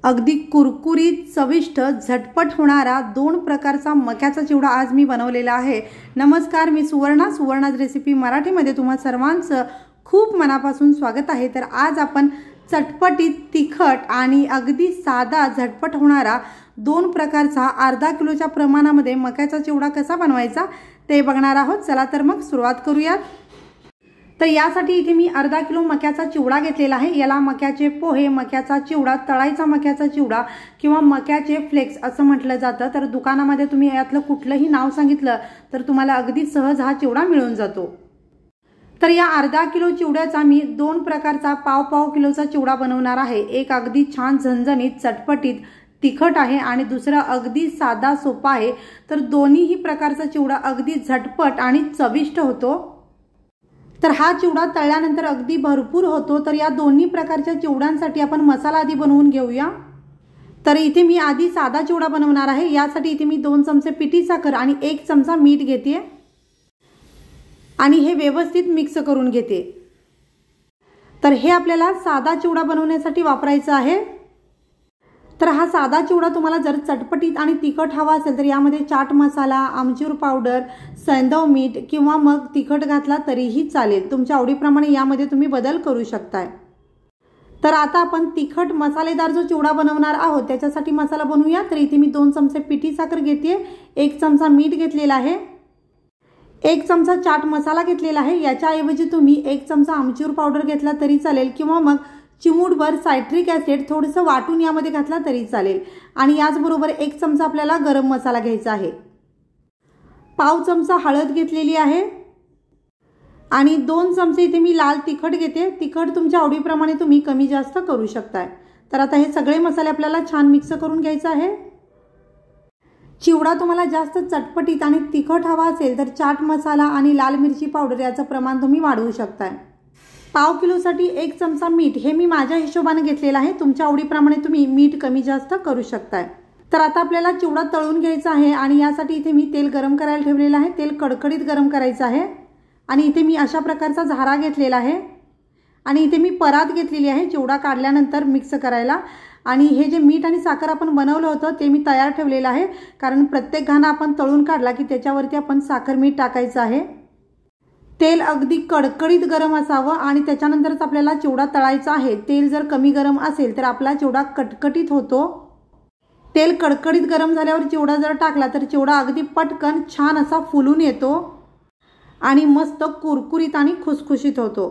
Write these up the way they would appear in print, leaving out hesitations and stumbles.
अगदी कुरकुरीत चविष्ट झटपट होणारा 2 प्रकारचा मक्याचा चिवडा आज मी बनवलेला आहे। नमस्कार, मी सुवर्णा's रेसिपी मराठीमध्ये तुम्हा सर्वांचं खूप मनापासून स्वागत आहे। तर आज आपण चटपटीत तिखट आणि अगदी साधा झटपट होणारा 2 प्रकारचा अर्धा किलोच्या प्रमाणामध्ये मक्याचा चिवडा कसा बनवायचा ते बघणार आहोत। चला तर मग सुरुवात करूयात। तर यासाठी इथे मी अर्धा किलो मक्याचा चिवडा घेतलेला आहे। याला मक्याचे पोहे, मक्याचा चिवडा, तळायचा मक्याचा चिवडा किंवा मक्याचे फ्लेक्स असं म्हटलं जातं। तर दुकानामध्ये तुम्ही यातलं कुठलंही नाव सांगितलं तर तुम्हाला अगदी सहज हा चिवडा मिळून जातो। तर या अर्धा किलो चिवड्याचा मी 2 प्रकारचा पाव किलोचा चिवडा बनवणार आहे। एक अगदी छान झणझणीत चटपटीत तिखट आहे आणि दुसरा अगदी साधा सोपा आहे। तर दोन्हीही प्रकारचा चिवडा अगदी झटपट आणि चविष्ट होतो। तर हा चिवडा तळल्यानंतर अगदी भरपूर होतो। तर या दोन्ही प्रकारच्या चिवड्यांसाठी आपण मसाला आधी बनवून घेऊया। तर इथे मी आधी साधा चिवडा बनवणार आहे। यासाठी इथे मी 2 चमचे पिठी साखर आणि 1 चमचा मीठ घेते आणि हे व्यवस्थित मिक्स करून घेते। तर हे आपल्याला साधा चिवडा बनवण्यासाठी वापरायचा आहे। तर हा साधा चिवडा तुम्हाला जर चटपटीत आणि तिखट हवा असेल तर यामध्ये चाट मसाला, आमचूर पावडर, सैंधव मीठ किंवा मग तिखट घातला तरीही चालेल। तुमच्या आवडीप्रमाणे यामध्ये तुम्ही बदल करू शकताय। तर आता आपण तिखट मसालेदार जो चिवडा बनवणार आहोत त्याच्यासाठी मसाला बनवूया। तर इथे मी 2 चमचे पिठी साखर घेते, 1 चमचा मीठ घेतलेला आहे, 1 चमचा चाट मसाला घेतलेला आहे। याच्याऐवजी तुम्ही 1 चमचा आमचूर पावडर घेतला तरी चालेल किंवा मग चिमूटभर सायट्रिक ॲसिड थोडंसं वाटून यामध्ये घातला तरी चालेल। आणि याचबरोबर 1 चमचा आपल्याला गरम मसाला घ्यायचा आहे, पाव चमचा हळद घेतलेली आहे आणि 2 चमचे इथे मी लाल तिखट घेते। तिखट तुमच्या आवडीप्रमाणे तुम्ही कमी जास्त करू शकताय। तर आता हे सगळे मसाले आपल्याला छान मिक्स करून घ्यायचे आहे। चिवडा तुम्हाला जास्त चटपटीत आणि तिखट हवा असेल तर चाट मसाला आणि लाल मिरची पावडर याचं प्रमाण तुम्ही वाढवू शकताय। पाव किलोसाठी 1 चमचा मीठ हे मी माझ्या हिशोबाने घेतलेलं आहे। तुमच्या आवडीप्रमाणे तुम्ही मीठ कमी जास्त करू शकताय। तर आता आपल्याला चिवडा तळून घ्यायचा आहे आणि यासाठी इथे मी तेल गरम करायला ठेवलेलं आहे। तेल कडकडीत गरम करायचं आहे आणि इथे मी अशा प्रकारचा झारा घेतलेला आहे आणि इथे मी परात घेतलेली आहे चिवडा काढल्यानंतर मिक्स करायला। आणि हे जे मीठ आणि साखर आपण बनवलं होतं ते मी तयार ठेवलेलं आहे, कारण प्रत्येक घाणा आपण तळून काढला की त्याच्यावरती आपण साखर मीठ टाकायचं आहे। तेल अगदी कडकडीत गरम असावं आणि त्याच्यानंतरच आपल्याला चिवडा तळायचा आहे। तेल जर कमी गरम असेल तर आपला चिवडा कटकटीत होतो। तेल कडकडीत गरम झाल्यावर चिवडा जर टाकला तर चिवडा अगदी पटकन छान असा फुलून येतो आणि मस्त कुरकुरीत आणि खुसखुशीत होतो।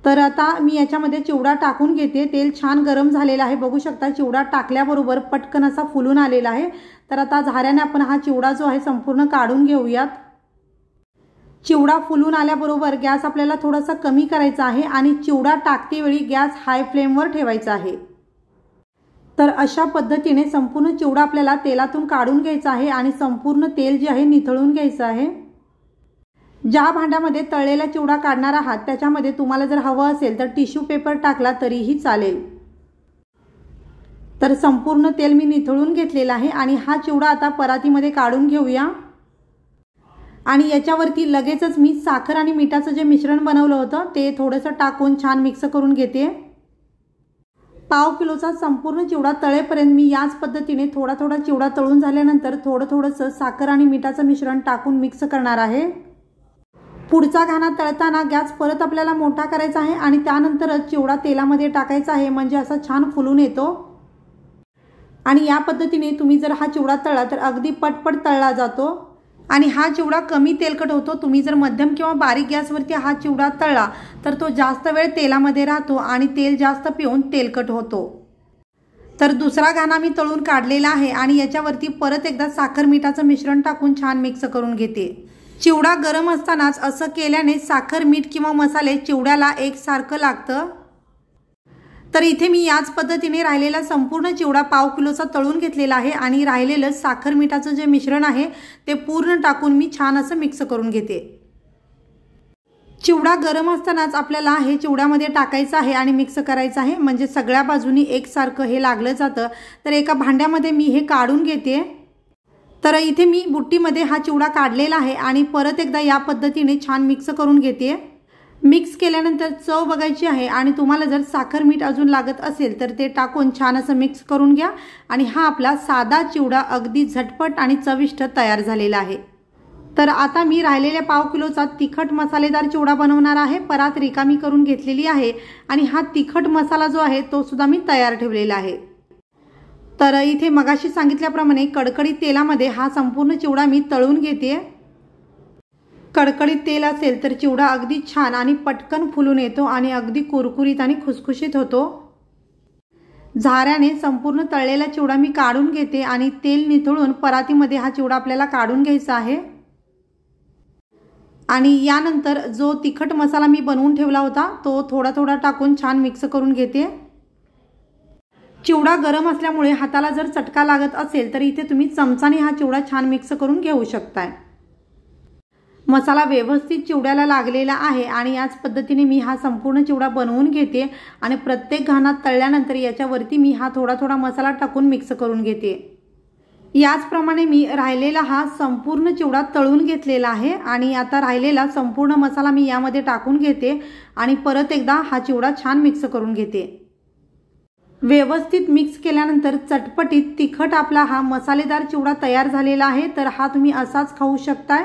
तर आता मी याच्यामध्ये चिवडा टाकून घेते। तेल छान गरम झालेला आहे, बघू शकता चिवडा टाकल्याबरोबर पटकन असा फुलून आलेला आहे। तर आता झाऱ्याने आपण हा चिवडा जो आहे संपूर्ण काढून घेऊयात। चिवडा फुलून आल्याबरोबर गॅस आपल्याला थोडासा कमी करायचा आहे आणि चिवडा टाकते वेळी गॅस हाय फ्लेमवर ठेवायचा आहे। तर अशा पद्धतीने संपूर्ण चिवडा आपल्याला तेलातून काढून घ्यायचा आहे आणि संपूर्ण तेल जे आहे निथळून घ्यायचं आहे। ज्या भांड्यामध्ये तळलेला चिवडा काढणार आहात त्याच्यामध्ये तुम्हाला जर हवं असेल तर टिश्यू पेपर टाकला तरीही चालेल। तर संपूर्ण तेल मी निथळून घेतलेला आहे आणि हा चिवडा आता परातीमध्ये काढून घेऊया। आणि याच्यावरती लगेचच मी साखर आणि मिठाचं जे मिश्रण बनवलं होतं ते थोडंसं टाकून छान मिक्स करून घेते। पाव किलोचा संपूर्ण चिवडा तळेपर्यंत मी याच पद्धतीने थोडा चिवडा तळून झाल्यानंतर थोडंसं साखर आणि मिठाचं मिश्रण टाकून मिक्स करणार आहे। पुढचा घाणा तळताना गॅस परत आपल्याला मोठा करायचा आहे आणि त्यानंतरच चिवडा तेलामध्ये टाकायचा आहे, म्हणजे असा छान फुलून येतो। आणि या पद्धतीने तुम्ही जर हा चिवडा तळला तर अगदी पटपट तळला जातो आणि हा चिवडा कमी तेलकट होतो। तुम्ही जर मध्यम किंवा बारीक गॅसवरती हा चिवडा तळला तर तो जास्त वेळ तेलामध्ये राहतो आणि तेल जास्त पिऊन तेलकट होतो। तर दुसरा घाणा मी तळून काढलेला आहे आणि याच्यावरती परत एकदा साखर मिठाचं मिश्रण टाकून छान मिक्स करून घेते। चिवडा गरम असतानाच असं केल्याने साखर मीठ किंवा मसाले चिवड्याला एकसारखं लागतं। तर इथे मी याच पद्धतीने राहिलेला संपूर्ण चिवडा पाव किलोचा तळून घेतलेला आहे आणि राहिलेलं साखर मिठाचं जे मिश्रण आहे ते पूर्ण टाकून मी छान असं मिक्स करून घेते। चिवडा गरम असतानाच आपल्याला हे चिवड्यामध्ये टाकायचं आहे आणि मिक्स करायचं आहे, म्हणजे सगळ्या बाजूनी एकसारखं हे लागलं जातं। तर एका भांड्यामध्ये मी हे काढून घेते। तर इथे मी बुट्टीमध्ये हा चिवडा काढलेला आहे आणि परत एकदा या पद्धतीने छान मिक्स करून घेते। मिक्स केल्यानंतर चव बघायची आहे आणि तुम्हाला जर साखर मीठ अजून लागत असेल तर ते टाकून छान असं मिक्स करून घ्या आणि हा आपला साधा चिवडा अगदी झटपट आणि चविष्ट तयार झालेला आहे। तर आता मी राहिलेल्या पाव किलोचा तिखट मसालेदार चिवडा बनवणार आहे। परात रिकामी करून घेतलेली आहे आणि हा तिखट मसाला जो आहे तो सुद्धा मी तयार ठेवलेला आहे। तर इथे मगाशी सांगितल्याप्रमाणे कडकडीत तेलामध्ये हा संपूर्ण चिवडा मी तळून घेते। कडकडीत तेल असेल तर चिवडा अगदी छान आणि पटकन फुलून येतो आणि अगदी कुरकुरीत आणि खुसखुशीत होतो। झाऱ्याने संपूर्ण तळलेला चिवडा मी काढून घेते आणि तेल निथळून परातीमध्ये हा चिवडा आपल्याला काढून घ्यायचा आहे। आणि यानंतर जो तिखट मसाला मी बनवून ठेवला होता तो थोडा थोडा टाकून छान मिक्स करून घेते। चिवडा गरम असल्यामुळे हाताला जर चटका लागत असेल तर इथे तुम्ही चमचाने हा चिवडा छान मिक्स करून घेऊ शकताय। मसाला व्यवस्थित चिवड्याला लागलेला आहे आणि याच पद्धतीने मी हा संपूर्ण चिवडा बनवून घेते आणि प्रत्येक घाणात तळल्यानंतर याच्यावरती मी हा थोडा थोडा मसाला टाकून मिक्स करून घेते। याचप्रमाणे मी राहिलेला हा संपूर्ण चिवडा तळून घेतलेला आहे आणि आता राहिलेला संपूर्ण मसाला मी यामध्ये टाकून घेते आणि परत एकदा हा चिवडा छान मिक्स करून घेते। व्यवस्थित मिक्स केल्यानंतर चटपटीत तिखट आपला हा मसालेदार चिवडा तयार झालेला आहे। तर हा तुम्ही असाच खाऊ शकताय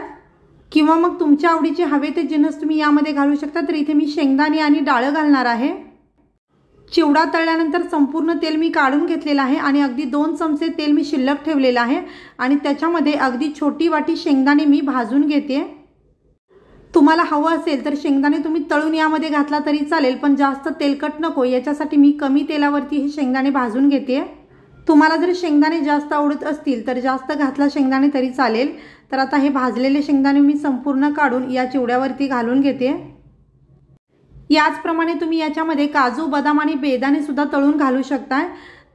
किंवा मग तुमच्या आवडीचे हवे ते जिन्नस तुम्ही यामध्ये घालू शकता। तर इथे मी शेंगदाणे आणि डाळ घालणार आहे। चिवडा तळल्यानंतर संपूर्ण तेल मी काढून घेतलेला आहे आणि अगदी 2 चमचे तेल मी शिल्लक ठेवलेला आहे आणि त्याच्यामध्ये अगदी छोटी वाटी शेंगदाणे मी भाजून घेते। तुम्हाला हवं असेल तर शेंगदाणे तुम्ही तळून यामध्ये घातला तरी चालेल, पण जास्त तेलकट नको याच्यासाठी मी कमी तेलावरती हे शेंगदाणे भाजून घेते। तुम्हाला जर शेंगदाणे जास्त आवडत असतील तर जास्त घातला शेंगदाणे तरी चालेल। तर आता हे भाजलेले शेंगदाणे मी संपूर्ण काढून या चिवड्यावरती घालून घेते। याचप्रमाणे तुम्ही याच्यामध्ये काजू, बदाम आणि बेदाणे सुद्धा तळून घालू शकताय।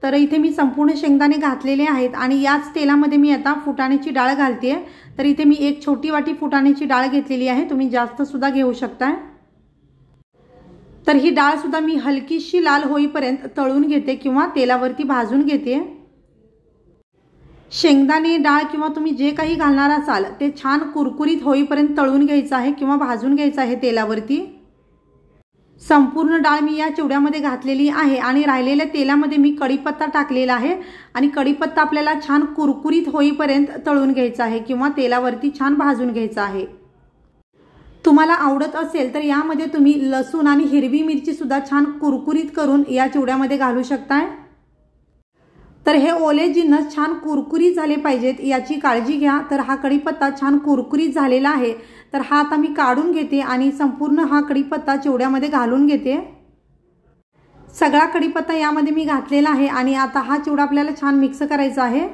तर इथे मी संपूर्ण शेंगदाणे घातलेले आहेत आणि याच तेलामध्ये मी आता फुटाण्याची डाळ घालते। तर इथे मी एक छोटी वाटी फुटाण्याची डाळ घेतलेली आहे, तुम्ही जास्त सुद्धा घेऊ शकताय। तर ही डाळ सुद्धा मी हलकीशी लाल होईपर्यंत तळून घेते किंवा तेलावरती भाजून घेते। शेंगदाणे, डाळ किंवा तुम्ही जे काही घालणार असाल ते छान कुरकुरीत होईपर्यंत तळून घ्यायचं आहे किंवा भाजून घ्यायचं आहे तेलावरती। संपूर्ण डाळ मी या चिवड्यामध्ये घातलेली आहे आणि राहिलेल्या तेलामध्ये मी कढीपत्ता टाकलेला आहे आणि कढीपत्ता आपल्याला छान कुरकुरीत होईपर्यंत तळून घ्यायचा आहे किंवा तेलावरती छान भाजून घ्यायचा आहे। तुम्हाला आवडत असेल तर यामध्ये तुम्ही लसूण आणि हिरवी मिरची सुद्धा छान कुरकुरीत करून या चिवड्यामध्ये घालू शकताय। तर हे ओले जिन्नस छान कुरकुरीत झाले पाहिजेत याची काळजी घ्या। तर हा कढीपत्ता छान कुरकुरीत झालेला आहे, तर हा आता मी काढून घेते आणि संपूर्ण हा कढीपत्ता चिवड्यामध्ये घालून घेते। सगळा कढीपत्ता यामध्ये मी घातलेला आहे आणि आता हा चिवडा आपल्याला छान मिक्स करायचा आहे।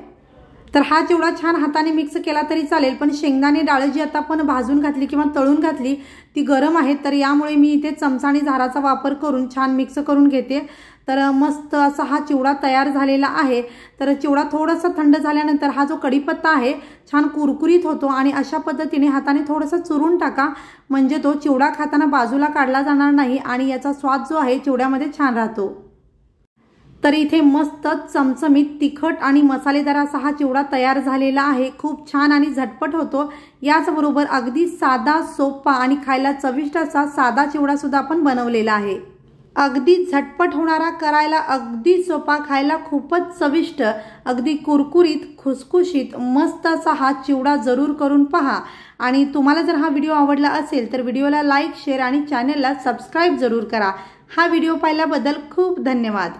तर हा चिवडा छान हाताने मिक्स केला तरी चालेल, पण शेंगदाणे डाळ जी आता आपण भाजून घातली किंवा तळून घातली ती गरम आहे, तर यामुळे मी इथे चमचा आणि झाराचा वापर करून छान मिक्स करून घेते। तर मस्त असा हा चिवडा तयार झालेला आहे। तर चिवडा थोडासा थंड झाल्यानंतर हा जो कढीपत्ता आहे छान कुरकुरीत होतो आणि अशा पद्धतीने हाताने थोडासा चुरून टाका, म्हणजे तो चिवडा खाताना बाजूला काढला जाणार नाही आणि याचा स्वाद जो आहे चिवड्यामध्ये छान राहतो। तर इथे मस्त चमचमीत तिखट आणि मसालेदार असा हा चिवडा तयार झालेला आहे। खूप छान आणि झटपट होतो। याचबरोबर अगदी साधा, सोपा आणि खायला चविष्ट असा साधा चिवडा सुद्धा आपण बनवलेला आहे। अगदी झटपट होणारा, करायला अगदी सोपा, खायला खूपच चविष्ट, अगदी कुरकुरीत, खुसखुशीत मस्त असा हा चिवडा जरूर करून पहा। आणि तुम्हाला जर हा व्हिडिओ आवडला असेल तर व्हिडिओला लाईक, शेअर आणि चॅनलला सबस्क्राईब जरूर करा। हा व्हिडिओ पाहिल्याबद्दल खूप धन्यवाद।